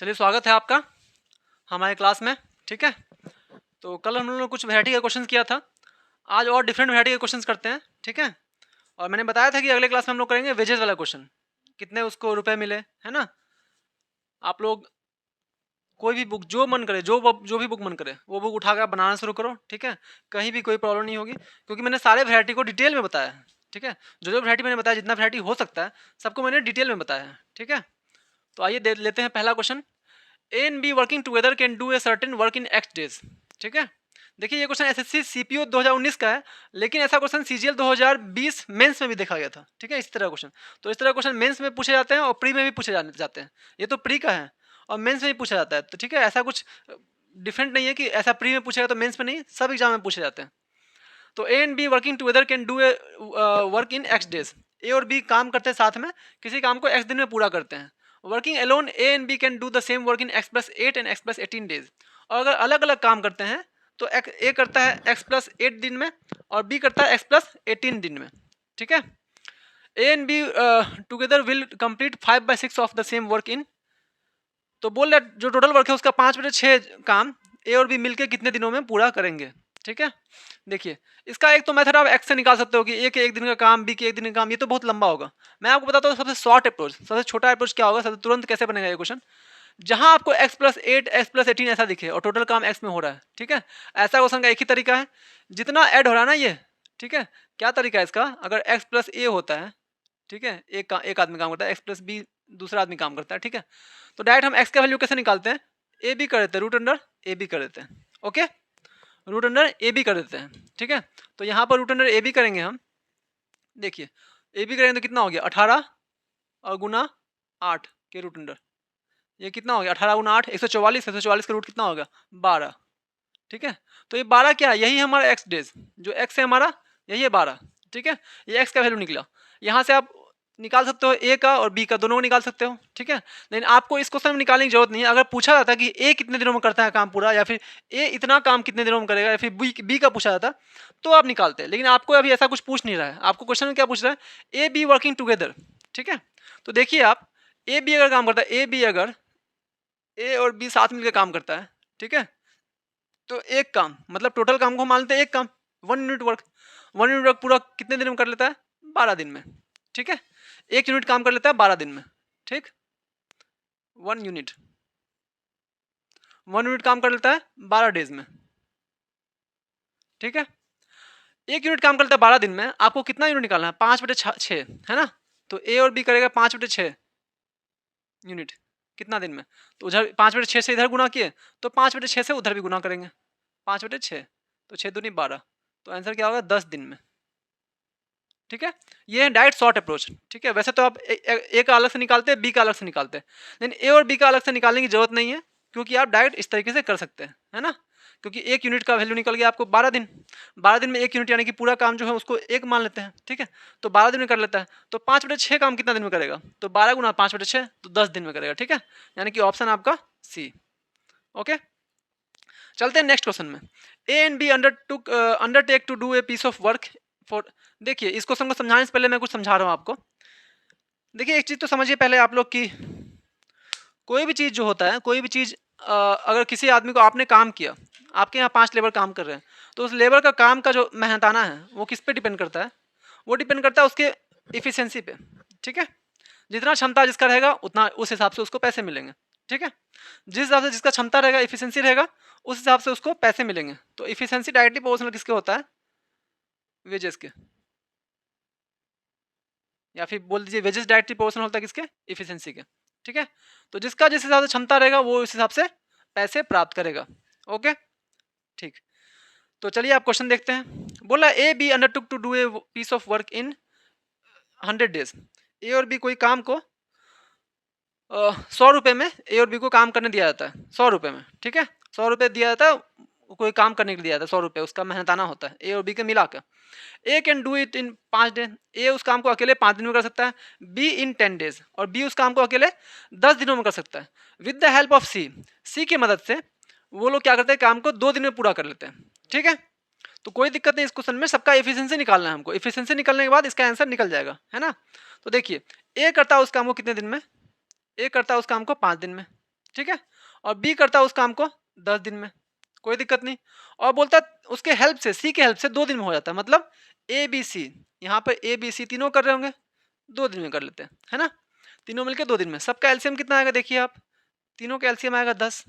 चलिए स्वागत है आपका हमारे क्लास में। ठीक है, तो कल हम लोगों ने कुछ वैरायटी का क्वेश्चन किया था, आज और डिफरेंट वैरायटी के क्वेश्चंस करते हैं। ठीक है, और मैंने बताया था कि अगले क्लास में हम लोग करेंगे वेजेस वाला क्वेश्चन, कितने उसको रुपए मिले, है ना। आप लोग कोई भी बुक जो मन करे, जो भी बुक मन करे वो बुक उठाकर बनाना शुरू करो। ठीक है, कहीं भी कोई प्रॉब्लम नहीं होगी क्योंकि मैंने सारे वैरायटी को डिटेल में बताया है। ठीक है, जो जो वैरायटी मैंने बताया, जितना वैरायटी हो सकता है सबको मैंने डिटेल में बताया है। ठीक है, तो आइए देख लेते हैं पहला question. A and B working together can do a certain work in X days. ठीक है, देखिए ये क्वेश्चन एसएससी सीपीओ 2019 का है, लेकिन ऐसा क्वेश्चन सीजीएल 2020 मेंस में भी देखा गया था। ठीक है, इस तरह क्वेश्चन, तो इस तरह क्वेश्चन मेंस में पूछे जाते हैं और प्री में भी पूछे जाते हैं। ये तो प्री का है और मेंस में भी पूछा जाता है। तो ठीक है, ऐसा कुछ डिफरेंट नहीं है कि ऐसा प्री में पूछेगा तो मेंस में नहीं, सब एग्जाम में पूछे जाते हैं। तो A and B working together can do a work in X days. A और बी काम करते हैं साथ में, किसी काम को एक्स दिन में पूरा करते हैं। Working alone A and B can do the same work in X plus 8 and X plus 18 days. और अगर अलग अलग काम करते हैं तो ए करता है एक्स प्लस 8 दिन में और बी करता है एक्स प्लस 18 दिन में। ठीक है, ए and be together will complete 5/6 of the same work इन। तो बोल रहा जो टोटल वर्क है उसका 5/6 काम ए और बी मिलकर कितने दिनों में पूरा करेंगे। ठीक है, देखिए इसका एक तो मेथड आप एक्स से निकाल सकते हो कि ए के एक दिन का काम, बी के एक दिन का काम, ये तो बहुत लंबा होगा। मैं आपको बताता हूँ सबसे शॉर्ट अप्रोच, सबसे छोटा अप्रोच क्या होगा, सबसे तुरंत कैसे बनेगा ये क्वेश्चन। जहां आपको x प्लस 8 x प्लस 18 ऐसा दिखे और टोटल काम x में हो रहा है। ठीक है, ऐसा क्वेश्चन का एक ही तरीका है, जितना ऐड हो रहा है ना ये। ठीक है, क्या तरीका है इसका, अगर x प्लस ए होता है, ठीक है, एक आदमी काम करता है, x प्लस बी दूसरा आदमी काम करता है। ठीक है, तो डायरेक्ट हम x का वैल्यू कैसे निकालते हैं, ए बी कर देते हैं, रूट अंडर ए बी कर देते हैं। Okay, root under A B कर देते हैं। ठीक है, तो यहाँ पर रूट अंडर ए बी करेंगे हम। देखिए ए बी करेंगे तो कितना हो गया, 18 और गुना 8 के रूट अंडर, ये कितना हो गया 18 गुना 8 144, 144 का रूट कितना होगा 12। ठीक है, तो ये 12 क्या है, यही हमारा एक्स डेज, जो एक्स है हमारा यही है 12। ठीक है, ये एक्स का वैल्यू निकला। यहाँ से आप निकाल सकते हो ए का और बी का, दोनों को निकाल सकते हो। ठीक है, लेकिन आपको इस क्वेश्चन में निकालने की जरूरत नहीं है। अगर पूछा जाता कि ए कितने दिनों में करता है काम पूरा, या फिर ए इतना काम कितने दिनों में करेगा, या फिर बी का पूछा जाता तो आप निकालते, लेकिन आपको अभी ऐसा कुछ पूछ नहीं रहा है। आपको क्वेश्चन में क्या पूछ रहा है, ए बी वर्किंग टुगेदर। ठीक है, तो देखिए आप, ए बी अगर काम करता है, ए बी अगर ए और बी साथ मिलकर काम करता है, ठीक है, तो एक काम मतलब टोटल काम को मान लेते हैं एक काम, 1 यूनिट वर्क। 1 यूनिट वर्क पूरा कितने दिन में कर लेता है, 12 दिन में। ठीक है, 1 यूनिट काम कर लेता है 12 दिन में। ठीक, 1 यूनिट, 1 यूनिट काम कर लेता है 12 डेज में। ठीक है, 1 यूनिट काम कर लेता है 12 दिन में। आपको कितना यूनिट निकालना है, 5/6 है ना। तो ए और बी करेगा 5/6 यूनिट कितना दिन में, तो उधर 5/6 से इधर गुना किए तो 5/6 से उधर भी गुना करेंगे, 5/6 तो 6 दूनी 12, तो आंसर क्या होगा 10 दिन में। ठीक है, ये है डायरेक्ट शॉर्ट अप्रोच। ठीक है, वैसे तो आप ए का अलग से निकालते हैं, बी का अलग से निकालते हैं, लेकिन ए और बी का अलग से निकालने की जरूरत नहीं है, क्योंकि आप डायरेक्ट इस तरीके से कर सकते हैं, है ना। क्योंकि 1 यूनिट का वैल्यू निकल गया आपको 12 दिन, 12 दिन में 1 यूनिट यानी कि पूरा काम जो है उसको एक मान लेते हैं। ठीक है, तो 12 दिन में कर लेता है, तो 5/6 काम कितना दिन में करेगा, तो 12 गुना 5/6 तो 10 दिन में करेगा। ठीक है, यानी कि ऑप्शन आपका सी। ओके, चलते हैं नेक्स्ट क्वेश्चन में। A and B undertake to do a piece of work for. देखिए इस क्वेश्चन को समझाने से पहले मैं कुछ समझा रहा हूँ आपको। देखिए एक चीज तो समझिए पहले आप लोग की, कोई भी चीज जो होता है, कोई भी चीज अगर किसी आदमी को आपने काम किया, आपके यहाँ 5 लेबर काम कर रहे हैं, तो उस लेबर का काम का जो मेहनताना है वो किस पे डिपेंड करता है, वो डिपेंड करता है उसके इफिशियंसी पे। ठीक है, जितना क्षमता जिसका रहेगा उतना उस हिसाब से उसको पैसे मिलेंगे। ठीक है, जिस हिसाब से जिसका क्षमता रहेगा, इफिशियंसी रहेगा, उस हिसाब से उसको पैसे मिलेंगे। तो इफिशियंसी डायरेक्टली प्रोपोर्शनल किसके होता है, वेजेस के, या फिर बोल दीजिए वेजेस डायरेक्टली प्रोपोर्शनल होता है किसके, इफिशियंसी के। ठीक है, तो जिसका जिस हिसाब से क्षमता रहेगा वो उस हिसाब से पैसे प्राप्त करेगा। ओके, ठीक, तो चलिए आप क्वेश्चन देखते हैं। बोला A B undertook to do a piece of work in 100 days. A और बी कोई काम को 100 रुपये में ए और बी को काम करने दिया जाता है, 100 रुपये में। ठीक है, 100 रुपये दिया जाता है, कोई काम करने के लिए दिया जाता है, 100 रुपये उसका मेहनताना होता है ए और बी के मिलाकर। A can do it in 5 day, A उस काम को अकेले 5 दिन में कर सकता है, बी इन 10 डेज, और बी उस काम को अकेले 10 दिनों में कर सकता है। विद द हेल्प ऑफ सी, सी की मदद से वो लोग क्या करते हैं, काम को 2 दिन में पूरा कर लेते हैं। ठीक है, तो कोई दिक्कत नहीं इस क्वेश्चन में, सबका एफिशिएंसी निकालना है हमको, एफिशिएंसी निकलने के बाद इसका आंसर निकल जाएगा, है ना। तो देखिए ए करता है उस काम को कितने दिन में, ए करता है उस काम को 5 दिन में। ठीक है, और बी करता है उस काम को 10 दिन में, कोई दिक्कत नहीं। और बोलता है उसके हेल्प से, सी के हेल्प से 2 दिन में हो जाता है, मतलब ए बी सी, यहाँ पर ए बी सी तीनों कर रहे होंगे, 2 दिन में कर लेते हैं, है ना, तीनों मिलकर 2 दिन में। सबका एलसीएम कितना आएगा देखिए आप, तीनों का एलसीएम आएगा 10,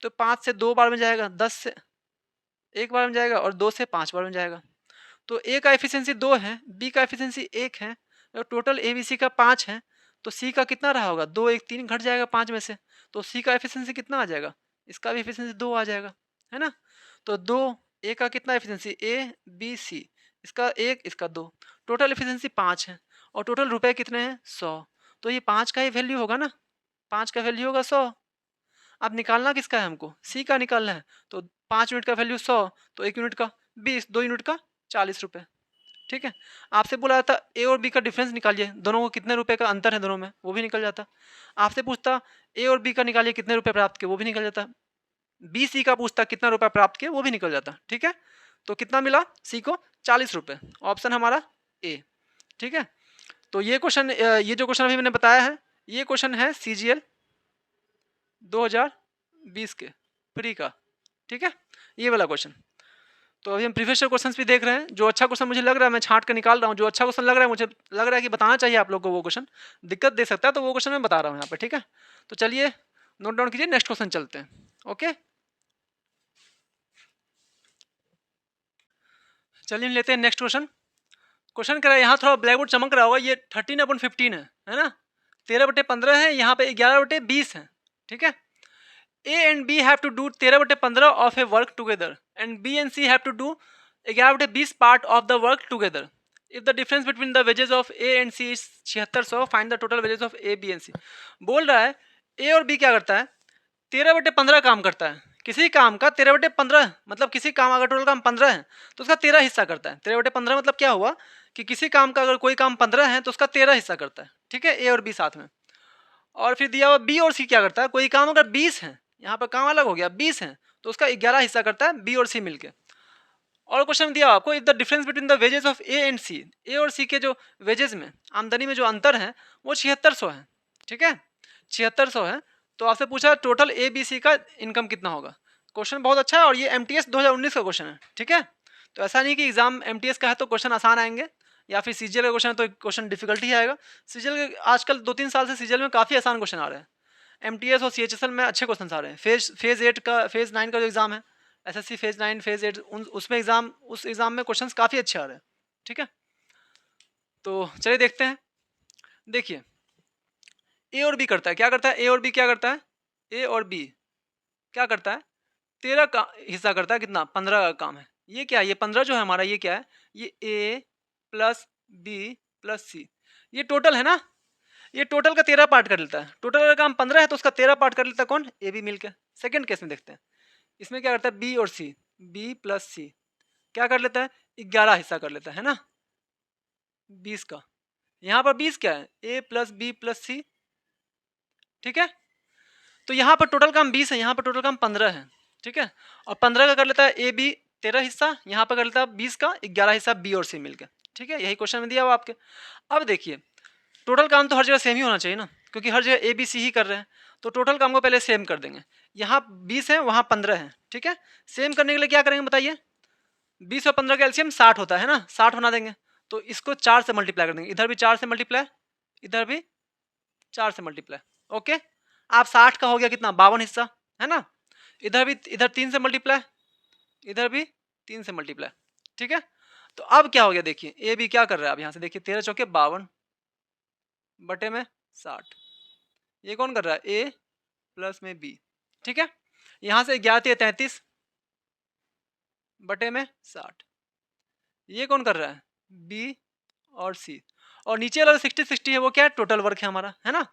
तो 5 से 2 बार में जाएगा, 10 से 1 बार में जाएगा, और 2 से 5 बार में जाएगा। तो ए का एफिशिएंसी 2 है, बी का एफिशिएंसी 1 है, और टोटल ए बी सी का 5 है, तो सी का कितना रहा होगा, 2 1 3 घट जाएगा 5 में से, तो सी का एफिशिएंसी कितना आ जाएगा, इसका भी एफिशिएंसी 2 आ जाएगा, है ना। तो 2 ए का कितना एफिशिएंसी, ए बी सी, इसका 1 इसका 2, टोटल एफिशिएंसी 5 है, और टोटल रुपए कितने हैं 100, तो ये 5 का ही वैल्यू होगा ना, 5 का वैल्यू होगा 100। अब निकालना किसका है हमको, सी का निकालना है, तो 5 यूनिट का वैल्यू 100, तो 1 यूनिट का 20, 2 यूनिट का 40 रुपये। ठीक है, आपसे बोला था ए और बी का डिफरेंस निकालिए, दोनों को कितने रुपए का अंतर है दोनों में, वो भी निकल जाता। आपसे पूछता ए और बी का निकालिए कितने रुपए प्राप्त किए, वो भी निकल जाता। बी सी का पूछता कितना रुपया प्राप्त किए, वो भी निकल जाता। ठीक है, तो कितना मिला सी को, 40 रुपये, ऑप्शन हमारा ए। ठीक है, तो ये क्वेश्चन, ये जो क्वेश्चन अभी मैंने बताया है, ये क्वेश्चन है CGL 2020 के प्री का। ठीक है, ये वाला क्वेश्चन। तो अभी हम प्रीवियस क्वेश्चंस भी देख रहे हैं, जो अच्छा क्वेश्चन मुझे लग रहा है मैं छांट कर निकाल रहा हूँ, जो अच्छा क्वेश्चन लग रहा है, मुझे लग रहा है कि बताना चाहिए आप लोग को, वो क्वेश्चन दिक्कत दे सकता है, तो वो क्वेश्चन मैं बता रहा हूँ यहाँ पे। ठीक है, तो चलिए नोट डाउन कीजिए, नेक्स्ट क्वेश्चन चलते हैं। ओके, चलिए लेते हैं नेक्स्ट क्वेश्चन। क्वेश्चन कह रहा है, यहाँ थोड़ा ब्लैक बोर्ड चमक रहा होगा, ये 13/15 है ना, 13/15 है, यहाँ पे 11/20 है। ठीक है, A and B have to do 13/15 of a work together and B and C have to do 11/20 part of the work together. If the difference between the wages of A and C is 7600, find the total wages of A, B and C. बोल रहा है A और B क्या करता है, 13/15 काम करता है, किसी काम का 13/15, मतलब किसी काम अगर टोटल काम 15 है तो उसका 13 हिस्सा करता है। 13/15 मतलब क्या हुआ कि किसी काम का अगर कोई काम 15 है तो उसका 13 हिस्सा करता है। ठीक है, ए और बी साथ में। और फिर दिया हुआ बी और सी क्या करता है, कोई काम अगर 20 है, यहाँ पर काम अलग हो गया, 20 है तो उसका 11 हिस्सा करता है बी और सी मिलके। और क्वेश्चन दिया आपको, if the difference between the wages of A and C, A और सी के जो वेजेस में, आमदनी में जो अंतर है वो 7600 है। ठीक है, 7600 है, तो आपसे पूछा टोटल ए बी सी का इनकम कितना होगा। क्वेश्चन बहुत अच्छा है, और ये MTS 2019 का क्वेश्चन है। ठीक है, तो ऐसा नहीं कि एग्जाम MTS का है तो क्वेश्चन आसान आएंगे, या फिर CGL का क्वेश्चन है तो क्वेश्चन डिफिकल्टी ही आएगा। CGL के आजकल 2-3 साल से CGL में काफ़ी आसान क्वेश्चन आ रहे हैं, MTS और CHSL में अच्छे क्वेश्चन आ रहे हैं। फेज 8 का, फेज 9 का जो एग्जाम है, SSC फेज 9 फेज 8, उसमें एग्जाम, उस एग्जाम में क्वेश्चंस काफ़ी अच्छे आ रहे हैं। ठीक है, तो चलिए देखते हैं। देखिए ए और बी करता है, क्या करता है, ए और बी क्या करता है, ए और बी क्या करता है, 13 का हिस्सा करता है, कितना, 15 का काम है। ये क्या है, ये 15 जो है हमारा, ये क्या है, ये ए प्लस बी प्लस सी, ये टोटल है ना, ये टोटल का 13 पार्ट कर लेता है। टोटल का काम 15 है तो उसका 13 पार्ट कर लेता है कौन, ए बी मिलकर। सेकंड केस में देखते हैं, इसमें क्या करता है, बी और सी, बी प्लस सी क्या कर लेता है, 11 हिस्सा कर लेता है ना 20 का। यहाँ पर 20 क्या है, ए प्लस बी प्लस सी। ठीक है, तो यहाँ पर टोटल काम 20 है, यहाँ पर टोटल काम 15 है। ठीक है, और 15 का कर लेता है ए बी 13 हिस्सा, यहाँ पर कर लेता है 20 का 11 हिस्सा बी और सी मिलकर। ठीक है, यही क्वेश्चन में दिया हुआ आपके। अब देखिए टोटल काम तो हर जगह सेम ही होना चाहिए ना, क्योंकि हर जगह ए बी सी ही कर रहे हैं, तो टोटल काम को पहले सेम कर देंगे। यहाँ 20 है, वहाँ 15 है। ठीक है, सेम करने के लिए क्या करेंगे बताइए, 20 और 15 का एलसीएम 60 होता है ना, 60 बना देंगे, तो इसको 4 से मल्टीप्लाई कर देंगे, इधर भी 4 से मल्टीप्लाई, इधर भी 4 से मल्टीप्लाई। ओके, आप 60 का हो गया कितना, 52 हिस्सा, है ना, इधर भी, इधर 3 से मल्टीप्लाई, इधर भी 3 से मल्टीप्लाई। ठीक है, तो अब क्या हो गया, देखिए ए बी क्या कर रहा है, अब यहाँ से देखिए 13 चौके 52 बटे में 60, ये कौन कर रहा है, ए प्लस में बी। ठीक है, यहाँ से 11 33 बटे में 60, ये कौन कर रहा है, बी और सी। और नीचे वाला 60-60 है, वो क्या है, टोटल वर्क है हमारा, है ना।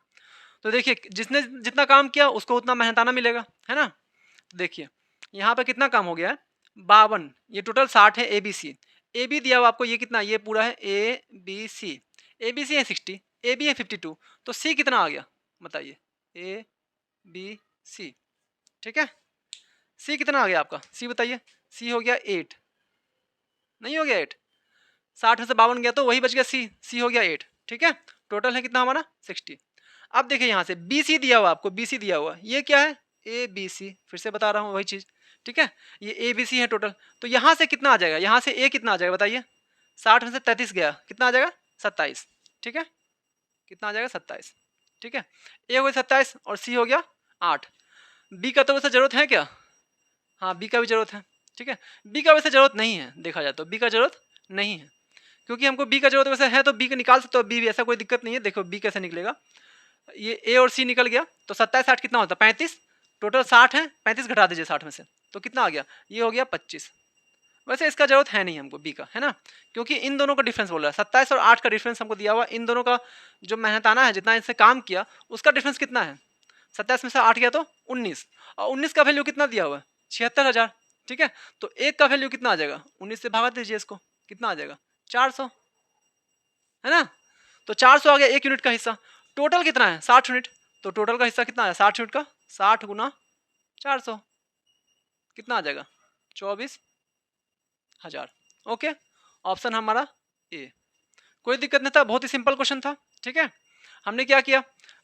तो देखिए जिसने जितना काम किया उसको उतना मेहनताना मिलेगा, है ना। तो देखिए यहाँ पे कितना काम हो गया है, 52, ये टोटल 60 है A B C. A B दिया हुआ आपको, ये कितना, ये पूरा है A B C, A B C है 60, ए बी है 52, तो सी कितना आ गया बताइए, ए बी सी। ठीक है, सी कितना आ गया आपका, सी बताइए, सी हो गया 8, नहीं हो गया 8, 60 में से 52 गया तो वही बच गया सी, सी हो गया 8। ठीक है, टोटल है कितना हमारा 60। अब देखिए यहाँ से बी सी दिया हुआ, आपको बी सी दिया हुआ, ये क्या है ए बी सी, फिर से बता रहा हूँ वही चीज़, ठीक है, ये ए बी सी है टोटल। तो यहाँ से कितना आ जाएगा, यहाँ से ए कितना आ जाएगा बताइए, 60 में से 33 गया, कितना आ जाएगा 27, ठीक है, कितना आ जाएगा 27, ठीक है, ए हो गया 27 और सी हो गया 8। बी का तो वैसे जरूरत है क्या, हाँ बी का भी जरूरत है, ठीक है, बी का वैसे जरूरत नहीं है, देखा जाए तो बी का जरूरत नहीं है, क्योंकि हमको बी का जरूरत वैसे है तो बी का निकाल सकते हो, बी भी ऐसा कोई दिक्कत नहीं है। देखो बी कैसे निकलेगा, ये ए और सी निकल गया तो 27 60 कितना होता है 35, टोटल 60 है, 35 घटा दीजिए 60 में से तो कितना आ गया, ये हो गया 25। वैसे इसका जरूरत है नहीं हमको बी का, है ना, क्योंकि इन दोनों का डिफरेंस बोल रहा है, 27 और 8 का डिफरेंस हमको दिया हुआ, इन दोनों का जो मेहनताना है, जितना इनसे काम किया उसका डिफरेंस कितना है, 27 में से 8 गया तो 19, और 19 का वैल्यू कितना दिया हुआ है 76,000, ठीक है, तो एक का वैल्यू कितना आ जाएगा, 19 से भागा दीजिए इसको, कितना आ जाएगा 400, है ना, तो 400 आ गया एक यूनिट का हिस्सा, टोटल कितना है 60 यूनिट, तो टोटल का हिस्सा कितना है 60 यूनिट का, 60 गुना 400 कितना आ जाएगा 24,000। ओके, ऑप्शन हमारा ए, कोई दिक्कत नहीं था, बहुत ही सिंपल क्वेश्चन था, ठीक है। हमने क्या किया,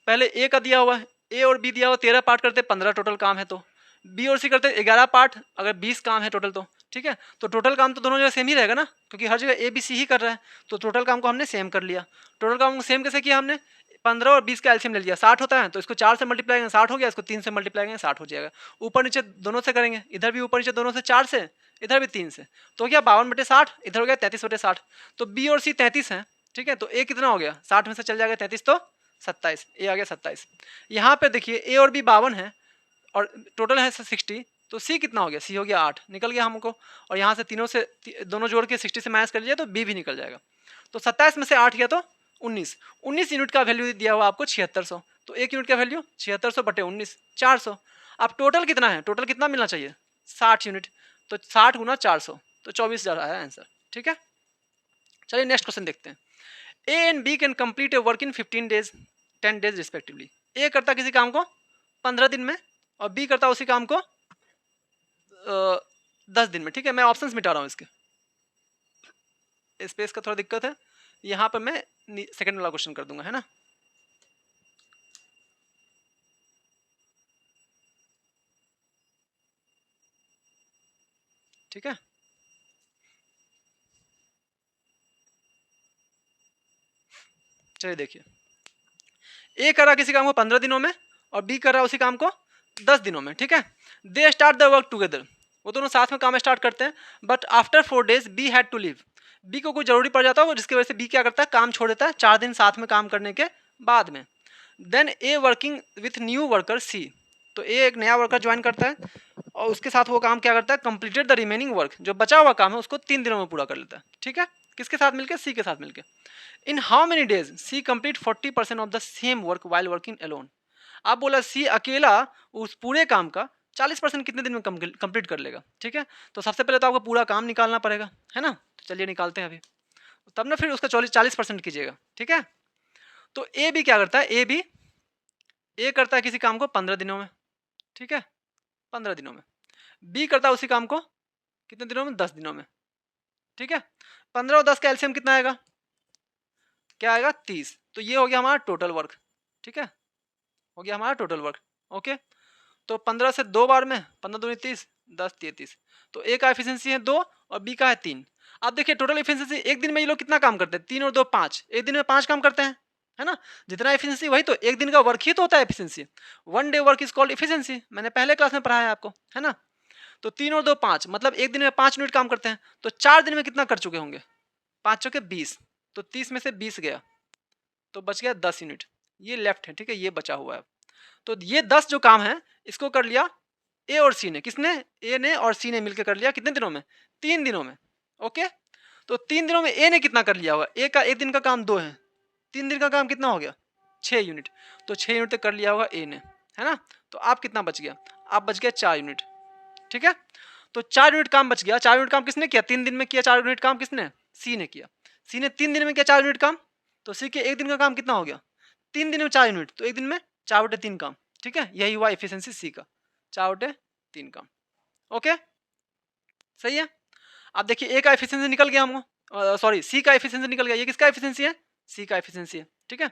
पहले ए का दिया हुआ है, ए और बी दिया हुआ 13 पार्ट करते 15 टोटल काम है, तो बी और सी करते 11 पार्ट, अगर 20 काम है टोटल तो, ठीक है, तो टोटल काम तो दोनों जगह सेम ही रहेगा ना, क्योंकि हर जगह ए बी सी ही कर रहा है, तो टोटल काम को हमने सेम कर लिया। टोटल काम को सेम कैसे किया हमने, 15 और 20 का एलसीएम ले लिया, 60 होता है, तो इसको 4 से मल्टीप्लाई करेंगे 60 हो गया, इसको 3 से मल्टीप्लाई करेंगे 60 हो जाएगा, ऊपर नीचे दोनों से करेंगे, इधर भी ऊपर नीचे दोनों से 4 से, इधर भी 3 से, तो क्या 52/60, इधर हो गया 33/60, तो बी और सी 33 है, ठीक है, तो ए कितना हो गया 60 में से चल जाएगा 33 तो 27, ए आ गया 27। यहाँ पे देखिए ए और बी 52 है और टोटल है 60, तो सी कितना हो गया, सी हो गया 8, निकल गया हमको, और यहाँ से तीनों से दोनों जोड़ के 60 से माइनस कर लीजिए तो बी भी निकल जाएगा, तो 27 में से 8 गया तो 19 यूनिट का वैल्यू दिया हुआ आपको 7600, तो एक यूनिट का वैल्यू 7600 बटे 19 400। अब टोटल कितना है, टोटल कितना मिलना चाहिए 60 यूनिट, तो 60 गुना 400 तो 24,000 आया आंसर, ठीक है। चलिए नेक्स्ट क्वेश्चन देखते हैं, A and B can complete a work in 15 days 10 days respectively, A करता किसी काम को 15 दिन में और बी करता उसी काम को 10 दिन में, ठीक है, मैं ऑप्शंस मिटा रहा हूँ इसके, स्पेस का थोड़ा दिक्कत है, यहाँ पर मैं सेकंड वाला क्वेश्चन कर दूंगा, है ना। ठीक है, चलिए देखिए, ए कर रहा किसी काम को 15 दिनों में और बी कर रहा उसी काम को 10 दिनों में, ठीक है, they start the work together, वो दोनों साथ में काम स्टार्ट करते हैं, but after 4 days B had to leave, B को कुछ जरूरी पड़ जाता है जिसकी वजह से बी क्या करता है काम छोड़ देता है 4 दिन साथ में काम करने के बाद में, then A working with new worker C, तो ए एक नया वर्कर ज्वाइन करता है और उसके साथ वो काम क्या करता है कंप्लीटेड द रिमेनिंग वर्क, जो बचा हुआ काम है उसको 3 दिनों में पूरा कर लेता है, ठीक है, किसके साथ मिलकर सी के साथ मिलकर। In how many days C complete 40% of the same work while working alone, आप बोला सी अकेला उस पूरे काम का 40% कितने दिन में कंप्लीट कर लेगा, ठीक है, तो सबसे पहले तो आपको पूरा काम निकालना पड़ेगा, है ना, तो चलिए निकालते हैं अभी, तब ना फिर उसका 40% कीजिएगा, ठीक है। तो ए भी क्या करता है, ए करता है किसी काम को 15 दिनों में, ठीक है, 15 दिनों में, बी करता है उसी काम को कितने दिनों में 10 दिनों में, ठीक है, 15 और 10 का एलसीएम कितना आएगा, क्या आएगा 30, तो ये हो गया हमारा टोटल वर्क, ठीक है, हो गया हमारा टोटल वर्क। ओके, तो 15 से 2 बार में 15 दूनी 30 10 33, तो ए का एफिशिएंसी है 2 और बी का है 3। आप देखिए टोटल एफिशिएंसी एक दिन में ये लोग कितना काम करते हैं, 3 और 2 5, एक दिन में 5 काम करते हैं, है ना, जितना एफिशिएंसी वही तो एक दिन का वर्क ही तो होता है efficiency, 1 day work is called efficiency, मैंने पहले क्लास में पढ़ाया है आपको, है ना। तो 3 और 2 5 मतलब एक दिन में 5 यूनिट काम करते हैं, तो 4 दिन में कितना कर चुके होंगे, 5 चौके 20, तो 30 में से 20 गया तो बच गया 10 यूनिट, ये लेफ्ट है, ठीक है, ये बचा हुआ है। तो ये 10 जो काम है इसको कर लिया ए और सी ने, किसने, ए ने और सी ने मिलकर कर लिया कितने दिनों में, 3 दिनों में। ओके, तो 3 दिनों में ए ने कितना कर लिया होगा, ए का एक दिन का काम 2 है, 3 दिन का काम कितना हो गया 6 यूनिट, तो 6 यूनिट तक कर लिया होगा ए ने, है ना। तो आप कितना बच गया, आप बच गया 4 यूनिट, ठीक है, तो 4 यूनिट काम बच गया। 4 यूनिट काम किसने किया, 3 दिन में किया 4 यूनिट काम किसने, सी ने किया, सी ने 3 दिन में किया 4 यूनिट काम, तो सी के एक दिन का काम कितना हो गया, 3 दिन में 4 यूनिट, तो एक दिन में 4/3 काम, ठीक है, यही हुआ एफिशिएंसी सी का 4/3 काम। ओके, सही है। अब देखिए ए का एफिशिएंसी निकल गया हमको, सॉरी सी का एफिशिएंसी निकल गया, ये किसका एफिशिएंसी है, सी का एफिशिएंसी है, ठीक है।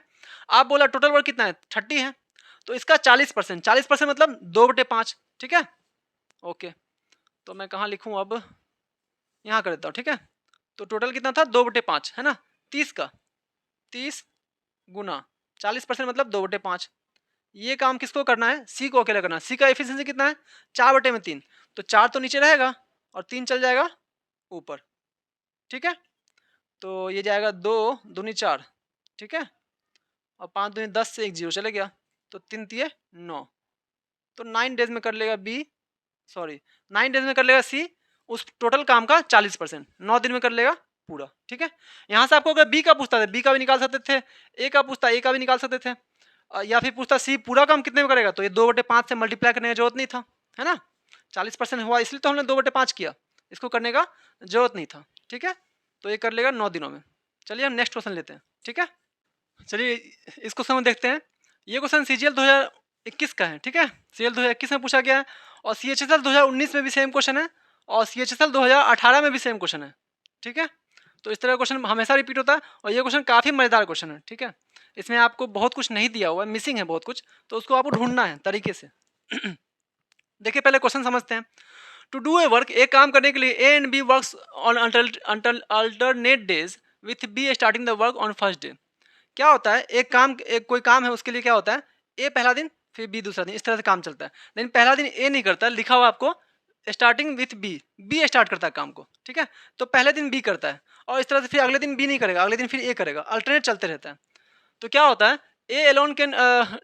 आप बोला टोटल वर्क कितना है 30 है, तो इसका 40%, 40% मतलब 2/5, ठीक है। ओके, तो मैं कहाँ लिखूँ अब, यहाँ कर देता हूँ, ठीक है। तो टोटल कितना था 2/5 है ना, 30 का 30 गुना 40% मतलब 2/5। ये काम किसको करना है, सी को अकेला करना है। सी का एफिशिएंसी कितना है 4/3, तो 4 तो नीचे रहेगा और 3 चल जाएगा ऊपर, ठीक है। तो ये जाएगा 2 दूनी 4, ठीक है, और 5 दूनी 10 से एक 0 चले गया, तो 3 तिये 9, तो 9 डेज में कर लेगा बी, सॉरी 9 डेज में कर लेगा सी उस टोटल काम का 40%, 9 दिन में कर लेगा पूरा, ठीक है। यहाँ से आपको अगर बी का पूछता था, बी का भी निकाल सकते थे, ए का पूछता, ए का भी निकाल सकते थे, या फिर पूछता सी पूरा काम कितने में करेगा, तो ये 2/5 से मल्टीप्लाई करने की जरूरत नहीं था, है ना। 40% हुआ इसलिए तो हमने 2/5 किया, इसको करने का जरूरत नहीं था, ठीक है। तो ये कर लेगा 9 दिनों में। चलिए हम नेक्स्ट क्वेश्चन लेते हैं, ठीक है। चलिए इस क्वेश्चन में देखते हैं। ये क्वेश्चन सीजीएल 2021 का है, ठीक है। सीजीएल 2021 में पूछा गया है, और सीएचएसएल 2019 में भी सेम क्वेश्चन है, और सीएचएसएल 2018 में भी सेम क्वेश्चन है, ठीक है। तो इस तरह का क्वेश्चन हमेशा रिपीट होता है, और ये क्वेश्चन काफ़ी मज़ेदार क्वेश्चन है, ठीक है। इसमें आपको बहुत कुछ नहीं दिया हुआ है, मिसिंग है बहुत कुछ, तो उसको आपको ढूंढना है तरीके से। देखिए पहले क्वेश्चन समझते हैं। टू डू ए वर्क, एक काम करने के लिए A and B works on alternate days with B starting the work on first day. क्या होता है, एक कोई काम है, उसके लिए क्या होता है, ए पहला दिन फिर बी दूसरा दिन, इस तरह से काम चलता है। लेकिन पहला दिन ए नहीं करता, लिखा हुआ आपको starting with B, B start करता है काम को, ठीक है। तो पहले दिन बी करता है, और इस तरह से फिर अगले दिन बी नहीं करेगा, अगले दिन फिर ए करेगा, अल्टरनेट चलते रहता है। तो क्या होता है, A alone can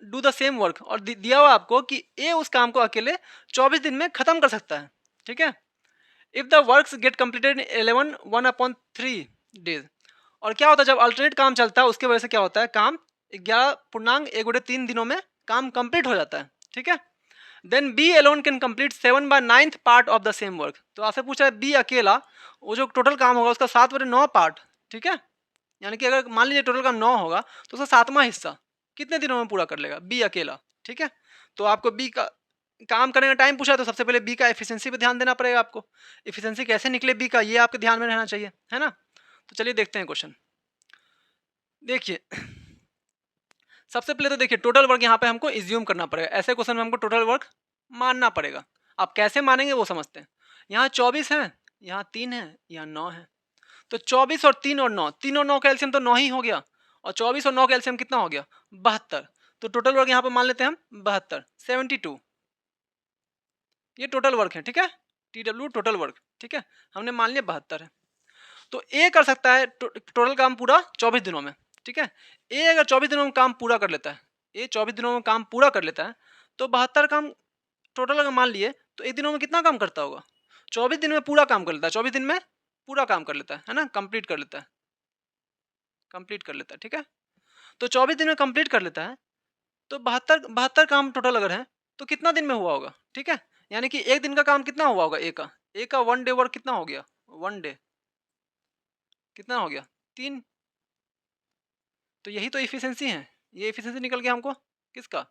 do the same work, और दिया हुआ आपको कि ए उस काम को अकेले 24 दिन में खत्म कर सकता है, ठीक है। If the works gate completed in 11 1/3 days, और क्या होता है जब अल्टरनेट काम चलता है उसके वजह से क्या होता है, काम 11.1/3 दिनों में काम कंप्लीट हो जाता है, ठीक है। Then B alone can complete 7/9 part of the same work. तो आपसे पूछा है बी अकेला वो जो टोटल काम होगा उसका 7/9 पार्ट, ठीक है। यानी कि अगर मान लीजिए टोटल काम 9 होगा तो उसका 7वां हिस्सा कितने दिनों में पूरा कर लेगा बी अकेला, ठीक है। तो आपको बी का काम करने का टाइम पूछा, तो सबसे पहले बी का एफिशिएंसी पे ध्यान देना पड़ेगा आपको। एफिशिएंसी कैसे निकले बी का, ये आपके ध्यान में रहना चाहिए, है ना। तो चलिए देखते हैं क्वेश्चन। देखिए सबसे पहले तो देखिए टोटल वर्क यहाँ पे हमको इज्यूम करना पड़ेगा, ऐसे क्वेश्चन में हमको टोटल वर्क मानना पड़ेगा। आप कैसे मानेंगे वो समझते हैं। यहाँ 24 है, यहाँ 3 है, यहाँ 9 है, तो 24 और 3 और 9, 3 और 9 का एलसीएम तो 9 ही हो गया, और 24 और 9 का एलसीएम कितना हो गया 72। तो टोटल वर्क यहाँ पे मान लेते हैं हम 72, 72 ये टोटल वर्क है, ठीक है। TW टोटल वर्क, ठीक है, हमने मान लिया 72 है। तो ए कर सकता है टोटल काम पूरा 24 दिनों में, ठीक है। ए अगर 24 दिनों में काम पूरा कर लेता है, ए 24 दिनों में काम पूरा कर लेता है, तो 72 काम टोटल अगर मान लिए तो एक दिनों में कितना काम करता होगा, 24 दिन में पूरा काम कर लेता है, 24 दिन में पूरा काम कर लेता है ना, कंप्लीट कर लेता है, कंप्लीट कर लेता है, ठीक है। तो 24 दिन में कंप्लीट कर लेता है, तो 72 काम टोटल अगर है तो कितना दिन में हुआ होगा, ठीक है। यानी कि एक दिन का काम कितना हुआ होगा ए का 1 डे वर्क कितना हो गया, 1 डे कितना हो गया 3। तो यही तो इफिशिएंसी है, ये इफिशिएंसी निकल गया हमको किसका,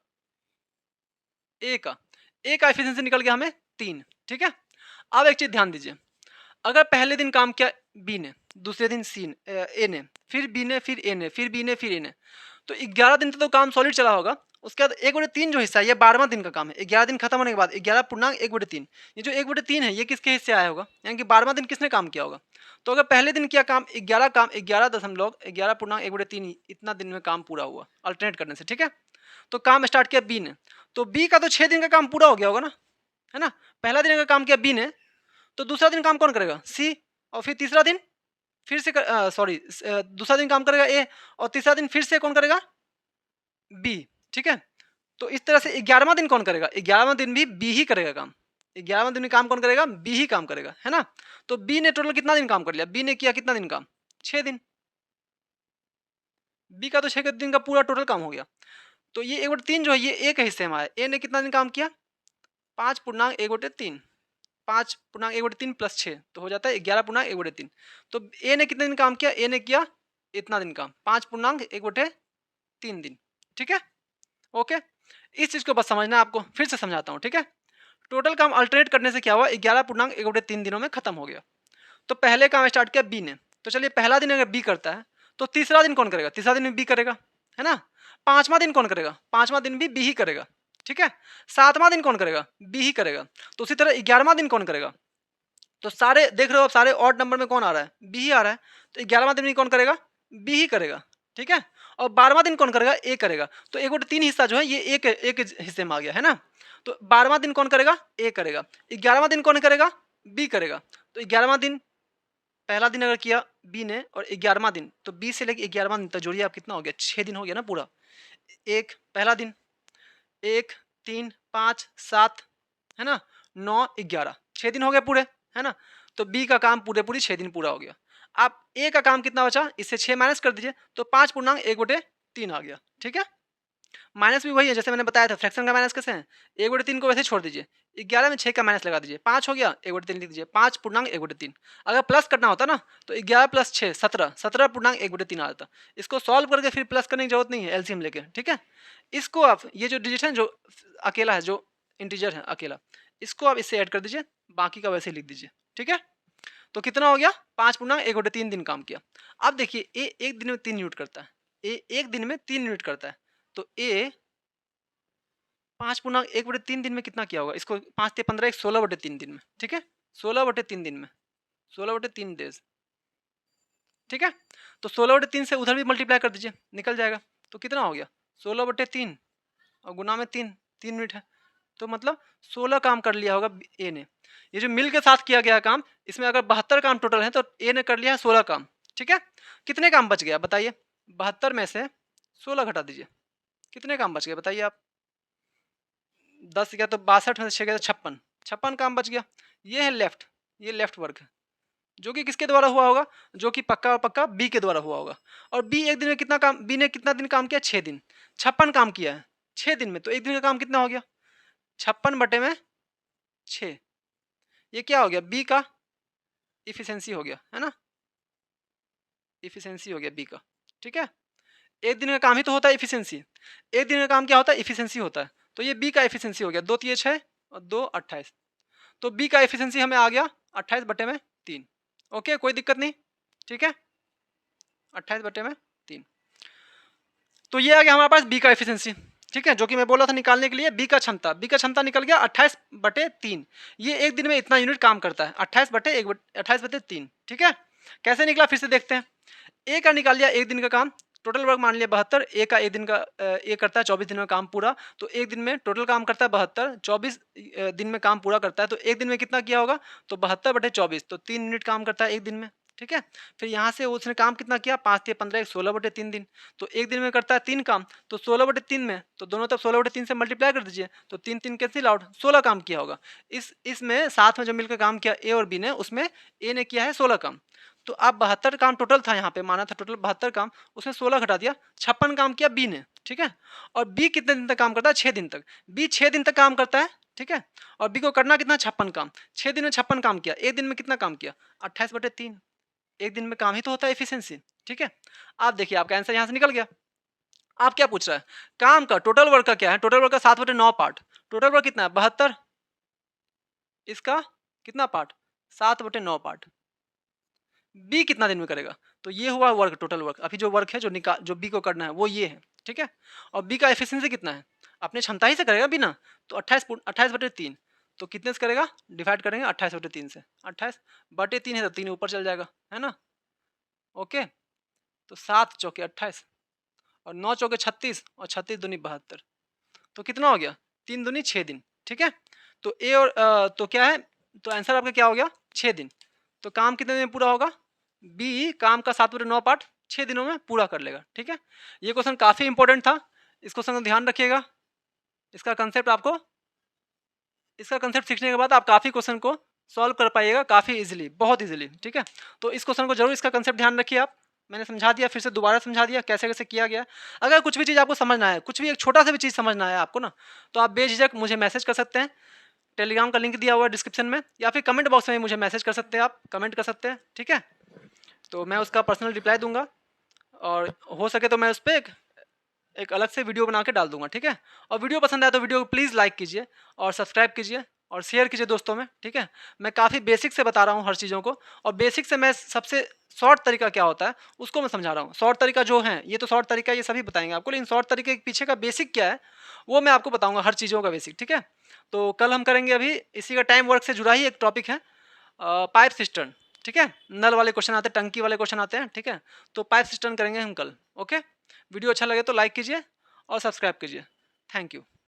ए का। ए का इफिशिएंसी निकल गया हमें 3, ठीक है। अब एक चीज ध्यान दीजिए, अगर पहले दिन काम किया बी ने, दूसरे दिन ए ने, फिर बी ने, फिर ए ने, फिर बी ने, फिर ए ने, तो 11 दिन तक तो काम सॉलिड चला होगा। उसके बाद 1/3 जो हिस्सा है ये 12वां दिन का काम है, 11 दिन खत्म होने के बाद 11.1/3, ये जो 1/3 है ये किसके हिस्से आया होगा, यानी कि 12वां दिन किसने काम किया होगा। तो अगर पहले दिन किया काम 11.1/3 इतना दिन में काम पूरा हुआ अल्टरनेट करने से, ठीक है। तो काम स्टार्ट किया बी ने, तो बी का तो 6 दिन का काम पूरा हो गया होगा ना, है ना। पहला दिन अगर काम किया बी ने, तो दूसरा दिन काम कौन करेगा सी, और फिर तीसरा दिन फिर से दूसरा दिन काम करेगा ए, और तीसरा दिन फिर से कौन करेगा बी, ठीक है। तो इस तरह से 11वां दिन कौन करेगा, 11वां दिन भी बी ही करेगा काम, 11वां दिन में काम कौन करेगा बी ही काम करेगा, है ना। तो बी ने टोटल कितना दिन काम कर लिया, बी ने किया कितना दिन काम 6 दिन, बी का तो 6 दिन का पूरा टोटल काम हो गया। तो ये 1/3 जो है ये ए के हिस्से में आया, ए ने कितना दिन काम किया 5.1/3, 5.1/3 प्लस 6 तो हो जाता है 11.1/3। तो ए ने कितने दिन काम किया, ए ने किया इतना दिन काम 5.1/3 दिन, ठीक है। ओके, इस चीज को बस समझना है आपको, फिर से समझाता हूँ, ठीक है। टोटल काम अल्टरनेट करने से क्या हुआ 11.1/3 दिनों में खत्म हो गया। तो पहले काम स्टार्ट किया बी ने, तो चलिए पहला दिन अगर बी करता है तो तीसरा दिन कौन करेगा, तीसरा दिन भी बी करेगा, है ना। 5वां दिन कौन करेगा, 5वां दिन भी बी ही करेगा, ठीक है। 7वां दिन कौन करेगा, बी ही करेगा। तो उसी तरह 11वां दिन कौन करेगा, तो सारे देख रहे हो आप, सारे ऑड नंबर में कौन आ रहा है, बी ही आ रहा है। तो 11वां दिन भी कौन करेगा, बी ही करेगा, ठीक है। और 12वां दिन कौन करेगा, ए करेगा। तो 1/3 हिस्सा जो है ये एक हिस्से में आ गया, है ना। तो 12वां दिन कौन करेगा, ए करेगा। 11वां दिन कौन करेगा, बी करेगा। तो 11वां दिन, पहला दिन अगर किया बी ने, और 11वां दिन, तो बी से लेकर 11वां दिन तक जोड़िए आप, कितना हो गया, 6 दिन हो गया ना पूरा। एक पहला दिन, 1 3 5 7, है ना, 9 11, 6 दिन हो गए पूरे, है ना। तो बी का काम पूरे पूरी 6 दिन पूरा हो गया। आप ए का काम कितना बचा, इससे 6 माइनस कर दीजिए, तो 5/1/3 आ गया, ठीक है। माइनस भी वही है जैसे मैंने बताया था, फ्रैक्शन का माइनस कैसे है, 1/3 को वैसे छोड़ दीजिए, 11 में 6 का माइनस लगा दीजिए, 5 हो गया, 1/3 लिख दीजिए, 5/1/3। अगर प्लस करना होता ना तो 11 + 6 17, 17/1/3 आ जाता। इसको सॉल्व करके फिर प्लस करने की जरूरत नहीं है, एलसीएम लेके, ठीक है। इसको आप, ये जो डिजिट है, जो अकेला है, जो इंटीजर है अकेला, इसको आप इससे ऐड कर दीजिए, बाकी का वैसे ही लिख दीजिए, ठीक है। तो कितना हो गया, 5/1/3 दिन काम किया। अब देखिए ए एक दिन में 3 यूनिट करता है, ए एक दिन में 3 यूनिट करता है। तो ए 5/1/3 दिन में कितना किया होगा, इसको 5 × 15 16/3 दिन में, ठीक है। 16/3 दिन में, 16/3 डेज, ठीक है। तो 16/3 से उधर भी मल्टीप्लाई कर दीजिए, निकल जाएगा। तो कितना हो गया, 16/3 और गुना में 3 यूनिट है। तो मतलब 16 काम कर लिया होगा ए ने। ये जो मिल के साथ किया गया काम, इसमें अगर 72 काम टोटल है तो ए ने कर लिया है 16 काम, ठीक है। कितने काम बच गया बताइए, 72 में से 16 घटा दीजिए, कितने काम बच गए बताइए आप। 10 गया तो 62 में से 6 गया तो 56, 56 काम बच गया। ये है लेफ्ट, ये लेफ्ट वर्क है, जो कि किसके द्वारा हुआ होगा, जो कि पक्का और पक्का बी के द्वारा हुआ होगा। और बी एक दिन में कितना काम, बी ने कितना दिन काम किया, 6 दिन, 56 काम किया है 6 दिन में। तो एक दिन का काम कितना हो गया, 56/6। ये क्या हो गया, बी का इफिशियंसी हो गया, है ना, इफिशियंसी हो गया बी का, ठीक है। एक दिन का काम ही तो होता है इफिशियंसी, एक दिन का काम क्या होता है, इफिशियंसी होता है। तो ये बी का इफिशियंसी हो गया, 2 × 6 और 2 28। तो बी का एफिशिएंसी हमें आ गया 28/3। ओके, कोई दिक्कत नहीं, ठीक है, 28/3। तो ये आ गया हमारे पास बी का एफिशिएंसी, ठीक है, जो कि मैं बोला था निकालने के लिए। बी का क्षमता, बी का क्षमता निकल गया 28/3। ये एक दिन में इतना यूनिट काम करता है, 28/3, ठीक है। कैसे निकला फिर से देखते हैं। ए का निकाल लिया एक दिन का काम, टोटल वर्क मान लिया 72। ए का एक दिन का, ए करता है 24 दिन में काम पूरा, तो एक दिन में टोटल काम करता है 72, 24 दिन में काम पूरा करता है। तो एक दिन में कितना किया होगा, तो 72/24, तो 3 यूनिट काम करता है एक दिन में, ठीक है। फिर यहाँ से उसने काम कितना किया, 5 × 15 16/3 दिन। तो एक दिन में करता है 3 काम, तो 16/3 में, तो दोनों तरफ 16/3 से मल्टीप्लाई कर दीजिए, तो 3 3 कैंसिल आउट, 16 काम किया होगा। इसमें साथ में जो मिलकर काम किया ए और बी ने, उसमें ए ने किया है 16 काम। तो अब 72 काम टोटल था, यहाँ पे माना था टोटल 72 काम, उसने 16 घटा दिया, 56 काम किया बी ने, ठीक है। और बी कितने दिन तक काम करता है, 6 दिन तक। बी 6 दिन तक काम करता है, ठीक है। और बी को करना कितना, 56 काम, 6 दिन में 56 काम किया। एक दिन में कितना काम किया, 28/3। एक दिन में काम ही तो होता है एफिशिएंसी, ठीक है। आप देखिए आपका आंसर यहाँ से निकल गया। आप क्या पूछ रहा है, काम का टोटल वर्क का क्या है, टोटल वर्क का 7/9 पार्ट। टोटल वर्क कितना है, 72, इसका कितना पार्ट, 7/9 पार्ट। बी कितना दिन में करेगा, तो ये हुआ वर्क, टोटल वर्क। अभी जो वर्क है, जो बी को करना है वो ये है, ठीक है। और बी का एफिशिएंसी कितना है, अपने क्षमता ही से करेगा बी ना। तो 28/3, तो कितने से करेगा, डिवाइड करेंगे 28/3 से, 28/3 है तो 3 ऊपर चल जाएगा, है ना। ओके, तो 7 चौके 28 और 9 चौके 36 और 36 दूनी 72। तो कितना हो गया, 3 दूनी 6 दिन, ठीक है। तो ए और तो क्या है, तो आंसर आपका क्या हो गया, 6 दिन। तो काम कितने दिन में पूरा होगा, बी काम का 7/9 पार्ट 6 दिनों में पूरा कर लेगा, ठीक है। ये क्वेश्चन काफ़ी इंपॉर्टेंट था, इस क्वेश्चन का ध्यान रखिएगा। इसका कंसेप्ट सीखने के बाद आप काफ़ी क्वेश्चन को सॉल्व कर पाइएगा काफ़ी इजीली, बहुत इजीली, ठीक है। तो इस क्वेश्चन को जरूर, इसका कंसेप्ट ध्यान रखिए आप। मैंने समझा दिया, फिर से दोबारा समझा दिया कैसे कैसे किया गया। अगर कुछ भी चीज़ आपको समझना है, कुछ भी एक छोटा सा भी चीज़ समझना है आपको ना, तो आप बेझिझक मुझे मैसेज कर सकते हैं। टेलीग्राम का लिंक दिया हुआ है डिस्क्रिप्शन में, या फिर कमेंट बॉक्स में मुझे मैसेज कर सकते हैं, आप कमेंट कर सकते हैं, ठीक है। तो मैं उसका पर्सनल रिप्लाई दूंगा, और हो सके तो मैं उस पर एक अलग से वीडियो बना के डाल दूंगा, ठीक है। और वीडियो पसंद आए तो वीडियो को प्लीज़ लाइक कीजिए और सब्सक्राइब कीजिए। और शेयर कीजिए दोस्तों में, ठीक है। मैं काफ़ी बेसिक से बता रहा हूँ हर चीज़ों को, और बेसिक से मैं सबसे शॉर्ट तरीका क्या होता है उसको मैं समझा रहा हूँ। शॉर्ट तरीका जो है, ये तो शॉर्ट तरीका ये सभी बताएंगे आपको, लेकिन शॉर्ट तरीके के पीछे का बेसिक क्या है वो मैं आपको बताऊंगा, हर चीज़ों का बेसिक, ठीक है। तो कल हम करेंगे, अभी इसी का टाइम वर्क से जुड़ा ही एक टॉपिक है, पाइप सिस्टम, ठीक है। नल वाले क्वेश्चन आते हैं, टंकी वाले क्वेश्चन आते हैं, ठीक है। तो पाइप सिस्टम करेंगे हम कल, ओके। वीडियो अच्छा लगे तो लाइक कीजिए और सब्सक्राइब कीजिए। Thank you.